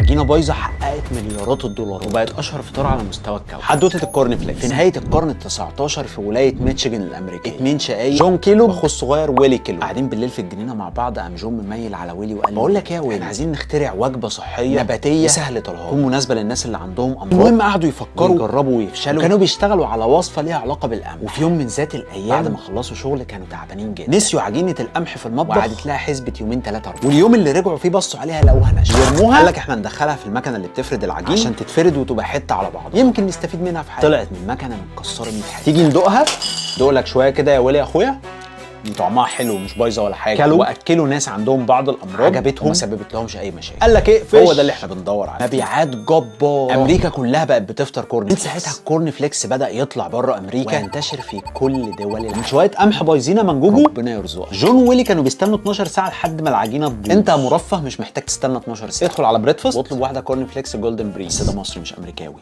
عجينه بايظه حققت مليارات الدولارات وبقت اشهر فطار على مستوى الكوكب. حدوته الكورن فليكس. في نهايه القرن ال19 في ولايه ميتشيجن الامريكيه، اتنين شقايق، جون كيلو واخوه الصغير ويلي كيلو، قاعدين بالليل في الجنينه مع بعض. قام جون مميل على ويلي وقال: بقول لك ايه يا ويلي، احنا عايزين نخترع وجبه صحيه نباتيه سهله الهضم تكون مناسبه للناس اللي عندهم امراض. المهم قعدوا يفكروا ويجربوا ويفشلوا، وكانوا بيشتغلوا على وصفه ليها علاقه بالقمح. وفي يوم من ذات الايام بعد ما خلصوا شغل كانوا تعبانين جدا، نسيوا عجينه القمح في المطبخ، وقعدت لها حسبه يومين 3 4. واليوم اللي رجعوا فيه بصوا عليها لقوها ناشفه، يرموها. قال لك احنا ندخلها في المكنه اللي بتفرد العجين عشان تتفرد وتبقى حته على بعض، يمكن نستفيد منها في حاجه. طلعت من المكنه متكسره 100 حته. تيجي ندوقها؟ دوق لك شويه كده يا ويلي يا اخويا. طعمها حلو مش بايظه ولا حاجه. كلوا واكلوا ناس عندهم بعض الامراض، عجبتهم وما سببت لهمش اي مشاكل. قال لك اقفش. هو ده اللي احنا بندور عليه. مبيعات جبار، امريكا كلها بقت بتفطر كورن. من ساعتها الكورن فليكس بدا يطلع بره امريكا وينتشر في كل دول العالم. من شويه قمح بايظين منجوجو ربنا يرزقك. جون وويلي كانوا بيستنوا 12 ساعه لحد ما العجينه تبوظ. انت مرفه مش محتاج تستنى 12 ساعه. ادخل على بريدفاست واطلب واحده كورن فليكس جولدن بريز، بس ده مصري مش امريكاوي.